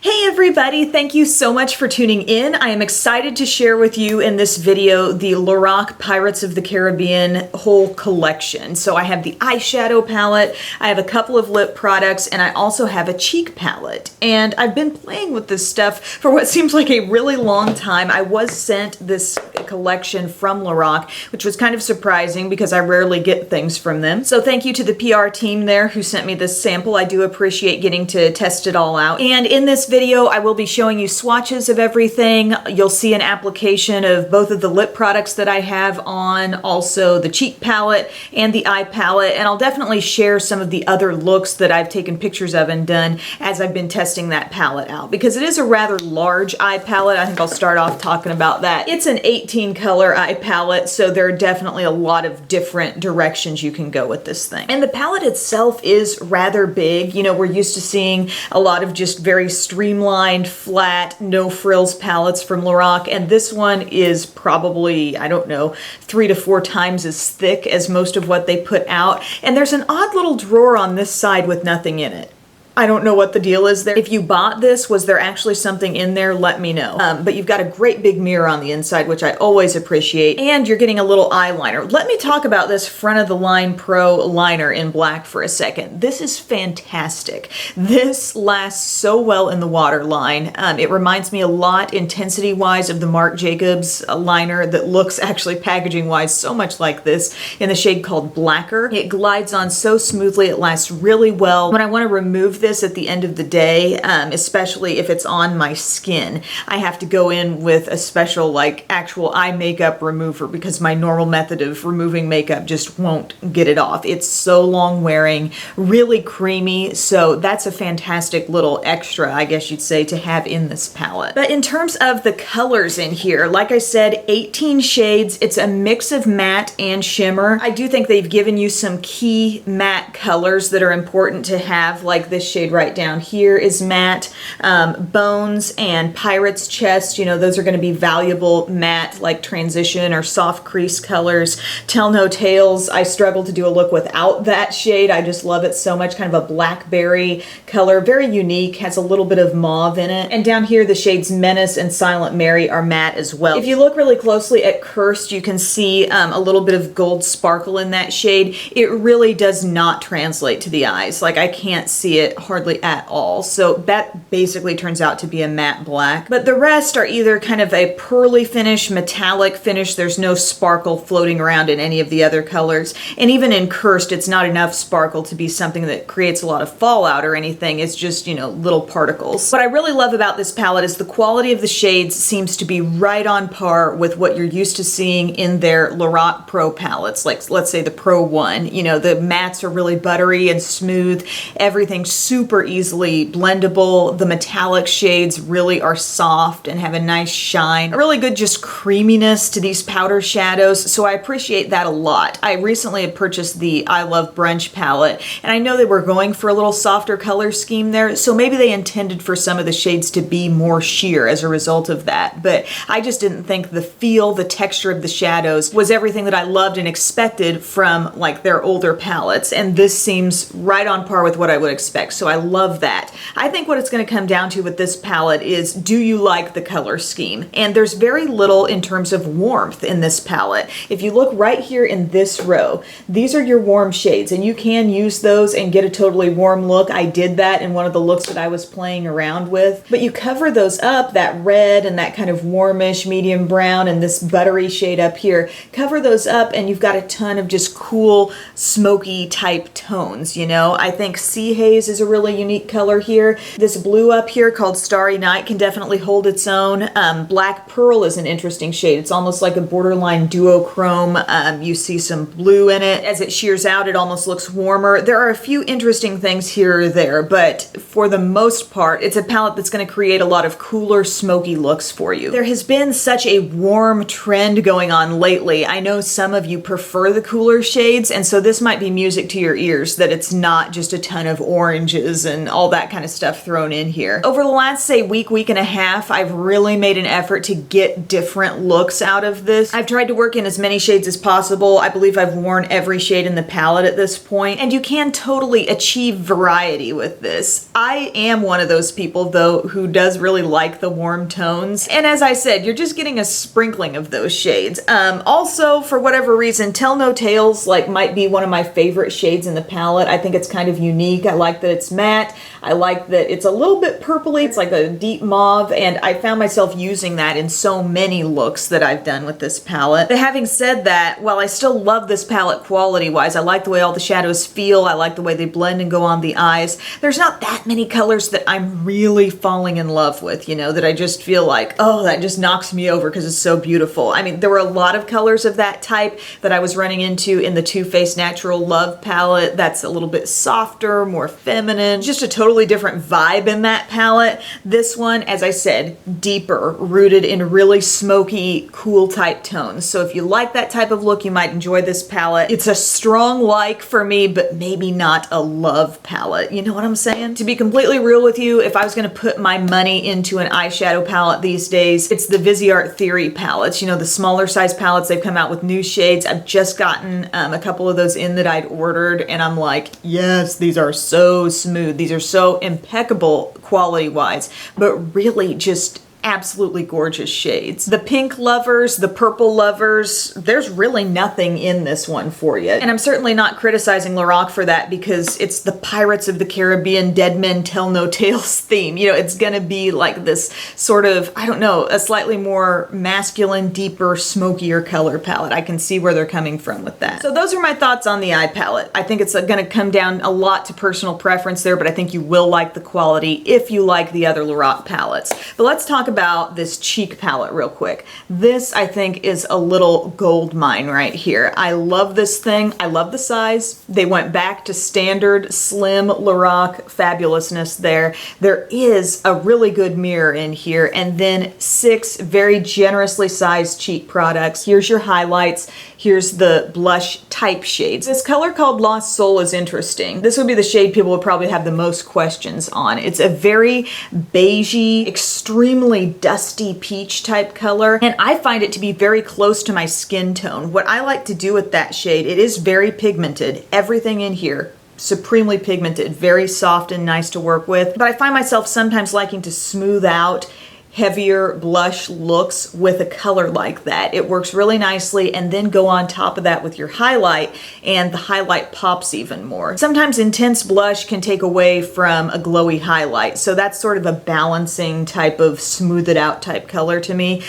Hey everybody, thank you so much for tuning in. I am excited to share with you in this video the LORAC Pirates of the Caribbean whole collection. So I have the eyeshadow palette, I have a couple of lip products, and I also have a cheek palette. And I've been playing with this stuff for what seems like a really long time. I was sent this collection from LORAC, which was kind of surprising because I rarely get things from them. So thank you to the PR team there who sent me this sample. I do appreciate getting to test it all out. And in this video, I will be showing you swatches of everything. You'll see an application of both of the lip products that I have on, also the cheek palette and the eye palette, and I'll definitely share some of the other looks that I've taken pictures of and done as I've been testing that palette out, because it is a rather large eye palette. I think I'll start off talking about that. It's an 18 color eye palette, so there are definitely a lot of different directions you can go with this thing. And the palette itself is rather big. You know, we're used to seeing a lot of just very streamlined, flat, no frills palettes from LORAC, and this one is probably, I don't know, 3 to 4 times as thick as most of what they put out. And there's an odd little drawer on this side with nothing in it. I don't know what the deal is there. If you bought this, was there actually something in there? Let me know. But you've got a great big mirror on the inside, which I always appreciate, and you're getting a little eyeliner. Let me talk about this Front of the Line Pro liner in black for a second. This is fantastic. This lasts so well in the waterline. It reminds me a lot, intensity-wise, of the Marc Jacobs liner that looks actually packaging-wise so much like this in the shade called Blacker. It glides on so smoothly, it lasts really well. When I want to remove this at the end of the day, especially if it's on my skin, I have to go in with a special, like, actual eye makeup remover because my normal method of removing makeup just won't get it off. It's so long wearing, really creamy, so that's a fantastic little extra, I guess you'd say, to have in this palette. But in terms of the colors in here, like I said, 18 shades. It's a mix of matte and shimmer. I do think they've given you some key matte colors that are important to have, like this shade right down here is matte. Bones and Pirate's Chest, you know, those are going to be valuable matte, like transition or soft crease colors. Tell No Tales, I struggle to do a look without that shade. I just love it so much. Kind of a blackberry color, very unique, has a little bit of mauve in it. And down here, the shades Menace and Silent Mary are matte as well. If you look really closely at Cursed, you can see a little bit of gold sparkle in that shade. It really does not translate to the eyes. Like, I can't see it hardly at all. So that basically turns out to be a matte black. But the rest are either kind of a pearly finish, metallic finish. There's no sparkle floating around in any of the other colors. And even in Cursed, it's not enough sparkle to be something that creates a lot of fallout or anything. It's just, you know, little particles. What I really love about this palette is the quality of the shades seems to be right on par with what you're used to seeing in their LORAC Pro palettes. Like, let's say the Pro 1. You know, the mattes are really buttery and smooth. Everything's super easily blendable. The metallic shades really are soft and have a nice shine. A really good just creaminess to these powder shadows, so I appreciate that a lot. I recently had purchased the I Love Brunch palette, and I know they were going for a little softer color scheme there, so maybe they intended for some of the shades to be more sheer as a result of that, but I just didn't think the feel, the texture of the shadows was everything that I loved and expected from, like, their older palettes, and this seems right on par with what I would expect, so I love that. I think what it's going to come down to with this palette is, do you like the color scheme? And there's very little in terms of warmth in this palette. If you look right here in this row, these are your warm shades, and you can use those and get a totally warm look. I did that in one of the looks that I was playing around with. But you cover those up, that red and that kind of warmish medium brown and this buttery shade up here, cover those up and you've got a ton of just cool, smoky type tones, you know? I think Sea Haze is a really unique color here. This blue up here called Starry Night can definitely hold its own. Black Pearl is an interesting shade. It's almost like a borderline duochrome. You see some blue in it. As it shears out, it almost looks warmer. There are a few interesting things here or there, but for the most part, it's a palette that's going to create a lot of cooler, smoky looks for you. There has been such a warm trend going on lately. I know some of you prefer the cooler shades, and so this might be music to your ears, that it's not just a ton of orange rouges and all that kind of stuff thrown in here. Over the last, say, week and a half, I've really made an effort to get different looks out of this. I've tried to work in as many shades as possible. I believe I've worn every shade in the palette at this point, and you can totally achieve variety with this. I am one of those people, though, who does really like the warm tones, and as I said, you're just getting a sprinkling of those shades. Also, for whatever reason, Tell No Tales might be one of my favorite shades in the palette. I think it's kind of unique. I like that it's matte. I like that it's a little bit purpley. It's like a deep mauve, and I found myself using that in so many looks that I've done with this palette. But having said that, while I still love this palette quality-wise, I like the way all the shadows feel, I like the way they blend and go on the eyes, there's not that many colors that I'm really falling in love with, you know, that I just feel like, oh, that just knocks me over because it's so beautiful. I mean, there were a lot of colors of that type that I was running into in the Too Faced Natural Love palette. That's a little bit softer, more feminine, just a totally different vibe in that palette. This one, as I said, deeper, rooted in really smoky, cool type tones. So if you like that type of look, you might enjoy this palette. It's a strong like for me, but maybe not a love palette. You know what I'm saying? To be completely real with you, if I was gonna put my money into an eyeshadow palette these days, it's the Viseart Theory palettes. You know, the smaller size palettes, they've come out with new shades. I've just gotten a couple of those in that I'd ordered, and I'm like, yes, these are so smooth. These are so impeccable quality-wise, but really just absolutely gorgeous shades. The pink lovers, the purple lovers, there's really nothing in this one for you. And I'm certainly not criticizing LORAC for that because it's the Pirates of the Caribbean Dead Men Tell No Tales theme. You know, it's gonna be like this sort of, I don't know, a slightly more masculine, deeper, smokier color palette. I can see where they're coming from with that. So those are my thoughts on the eye palette. I think it's gonna come down a lot to personal preference there, but I think you will like the quality if you like the other LORAC palettes. But let's talk about this cheek palette real quick. This, I think, is a little gold mine right here. I love this thing. I love the size. They went back to standard slim LORAC fabulousness there. There is a really good mirror in here, and then 6 very generously sized cheek products. Here's your highlights. Here's the blush type shades. This color called Lost Soul is interesting. This would be the shade people would probably have the most questions on. It's a very beigey, extremely dusty peach type color, and I find it to be very close to my skin tone. What I like to do with that shade, it is very pigmented. Everything in here, supremely pigmented, very soft and nice to work with, but I find myself sometimes liking to smooth out heavier blush looks with a color like that. It works really nicely, and then go on top of that with your highlight, and the highlight pops even more. Sometimes intense blush can take away from a glowy highlight, so that's sort of a balancing type of smooth it out type color to me.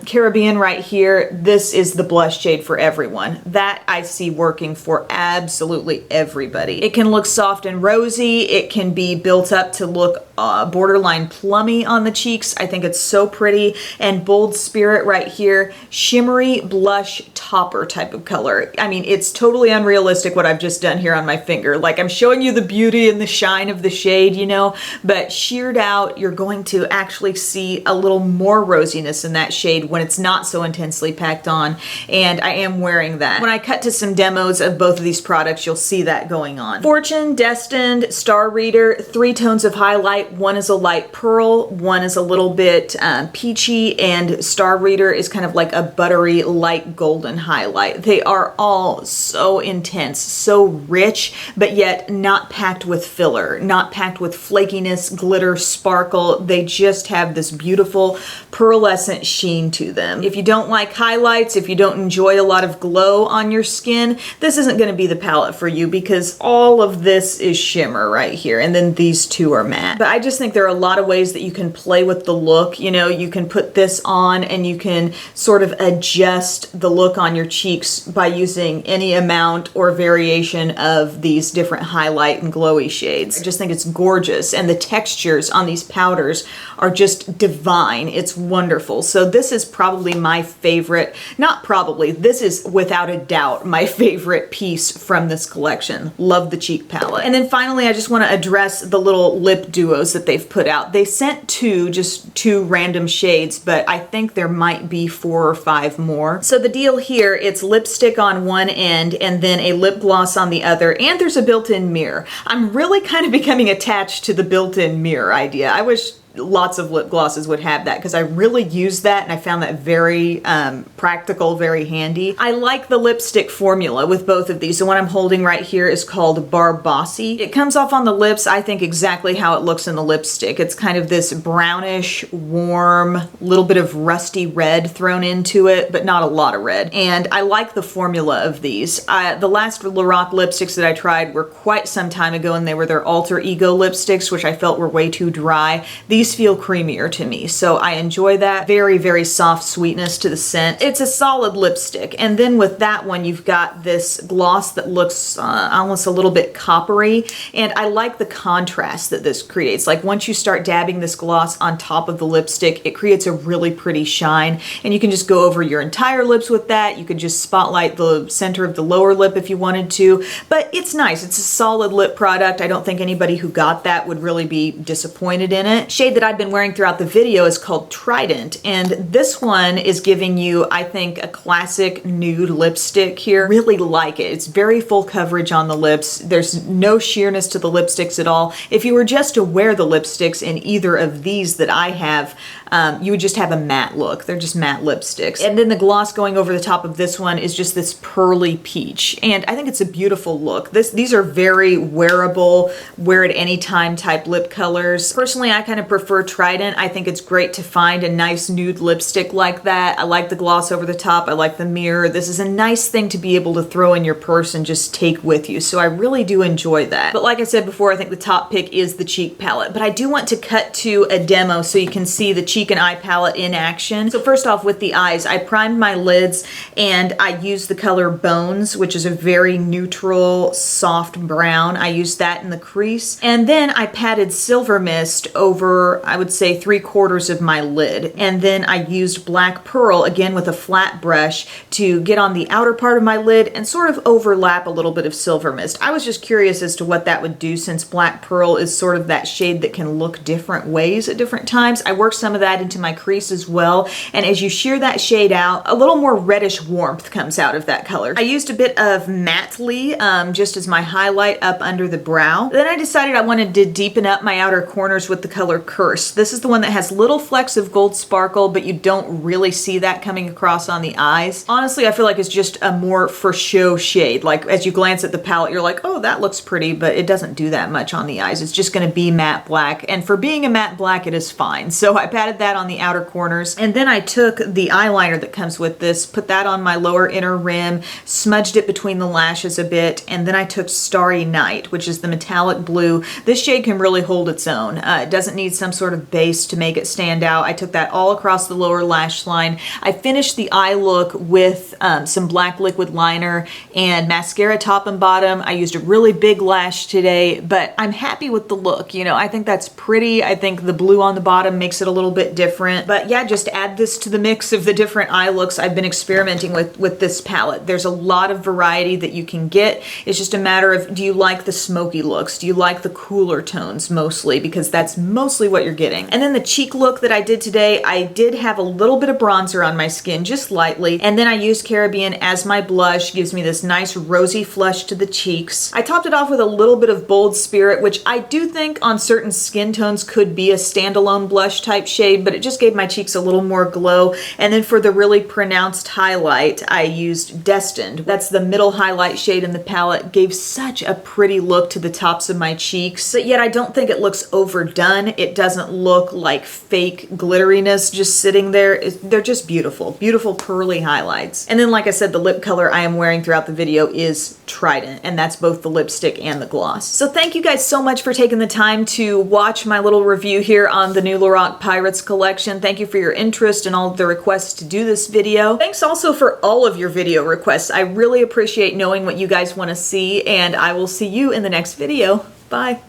Caribbean right here, this is the blush shade for everyone. That I see working for absolutely everybody. It can look soft and rosy. It can be built up to look borderline plummy on the cheeks. I think it's so pretty. And Bold Spirit right here, shimmery blush topper type of color. I mean, it's totally unrealistic what I've just done here on my finger. Like, I'm showing you the beauty and the shine of the shade, you know, but sheared out, you're going to actually see a little more rosiness in that shade when it's not so intensely packed on, and I am wearing that. When I cut to some demos of both of these products, you'll see that going on. Fortune, Destined, Star Reader, 3 tones of highlight. One is a light pearl, one is a little bit peachy, and Star Reader is kind of like a buttery light golden highlight. They are all so intense, so rich, but yet not packed with filler, not packed with flakiness, glitter, sparkle. They just have this beautiful pearlescent sheen to them. If you don't like highlights, if you don't enjoy a lot of glow on your skin, this isn't going to be the palette for you, because all of this is shimmer right here, and then these two are matte. But I just think there are a lot of ways that you can play with the look. You know, you can put this on and you can sort of adjust the look on your cheeks by using any amount or variation of these different highlight and glowy shades. I just think it's gorgeous, and the textures on these powders are just divine. It's wonderful. So this is probably my favorite, not probably, this is without a doubt my favorite piece from this collection. Love the cheek palette. And then finally, I just want to address the little lip duos that they've put out. They sent 2 just 2 random shades, but I think there might be 4 or 5 more. So the deal here, it's lipstick on one end and then a lip gloss on the other, and there's a built-in mirror. I'm really kind of becoming attached to the built-in mirror idea. I wish lots of lip glosses would have that because I really use that and I found that very practical, very handy. I like the lipstick formula with both of these. The one I'm holding right here is called Barboss-y. It comes off on the lips, I think, exactly how it looks in the lipstick. It's kind of this brownish, warm, little bit of rusty red thrown into it, but not a lot of red. And I like the formula of these. The last LORAC lipsticks that I tried were quite some time ago, and they were their alter ego lipsticks, which I felt were way too dry. These feel creamier to me, so I enjoy that. Very, very soft sweetness to the scent. It's a solid lipstick. And then with that one, you've got this gloss that looks almost a little bit coppery, and I like the contrast that this creates. Like once you start dabbing this gloss on top of the lipstick, it creates a really pretty shine, and you can just go over your entire lips with that. You could just spotlight the center of the lower lip if you wanted to, but it's nice. It's a solid lip product. I don't think anybody who got that would really be disappointed in it. Shade that I've been wearing throughout the video is called Trident, and this one is giving you, I think, a classic nude lipstick here. Really like it. It's very full coverage on the lips. There's no sheerness to the lipsticks at all. If you were just to wear the lipsticks in either of these that I have, you would just have a matte look. They're just matte lipsticks. And then the gloss going over the top of this one is just this pearly peach, and I think it's a beautiful look. These are very wearable, wear at any time type lip colors. Personally, I kind of prefer Trident. I think it's great to find a nice nude lipstick like that. I like the gloss over the top. I like the mirror. This is a nice thing to be able to throw in your purse and just take with you. So I really do enjoy that. But like I said before, I think the top pick is the cheek palette. But I do want to cut to a demo so you can see the cheek and eye palette in action. So first off, with the eyes, I primed my lids and I used the color Bones, which is a very neutral, soft brown. I used that in the crease. And then I patted Silver Mist over, I would say, 3/4 of my lid. And then I used Black Pearl, again with a flat brush, to get on the outer part of my lid and sort of overlap a little bit of Silver Mist. I was just curious as to what that would do, since Black Pearl is sort of that shade that can look different ways at different times. I worked some of that into my crease as well, and as you shear that shade out, a little more reddish warmth comes out of that color. I used a bit of Mattely just as my highlight up under the brow. Then I decided I wanted to deepen up my outer corners with the color Curse. This is the one that has little flecks of gold sparkle, but you don't really see that coming across on the eyes. Honestly, I feel like it's just a more for show shade. Like as you glance at the palette, you're like, oh, that looks pretty, but it doesn't do that much on the eyes. It's just gonna be matte black, and for being a matte black, it is fine. So I patted that on the outer corners, and then I took the eyeliner that comes with this, put that on my lower inner rim, smudged it between the lashes a bit, and then I took Starry Night, which is the metallic blue. This shade can really hold its own. It doesn't need some sort of base to make it stand out. I took that all across the lower lash line. I finished the eye look with some black liquid liner and mascara top and bottom. I used a really big lash today, but I'm happy with the look. You know, I think that's pretty. I think the blue on the bottom makes it a little bit different. But yeah, just add this to the mix of the different eye looks I've been experimenting with this palette. There's a lot of variety that you can get. It's just a matter of, do you like the smoky looks? Do you like the cooler tones mostly? Because that's mostly what you're getting. And then the cheek look that I did today, I did have a little bit of bronzer on my skin, just lightly. And then I used Caribbean as my blush. Gives me this nice rosy flush to the cheeks. I topped it off with a little bit of Bold Spirit, which I do think on certain skin tones could be a standalone blush type shade, but it just gave my cheeks a little more glow. And then for the really pronounced highlight, I used Destined. That's the middle highlight shade in the palette. Gave such a pretty look to the tops of my cheeks, but yet I don't think it looks overdone. It doesn't look like fake glitteriness just sitting there. They're just beautiful, beautiful pearly highlights. And then, like I said, the lip color I am wearing throughout the video is Trident, and that's both the lipstick and the gloss. So thank you guys so much for taking the time to watch my little review here on the new LORAC Pirates collection. Thank you for your interest and all of the requests to do this video. Thanks also for all of your video requests. I really appreciate knowing what you guys want to see, and I will see you in the next video. Bye.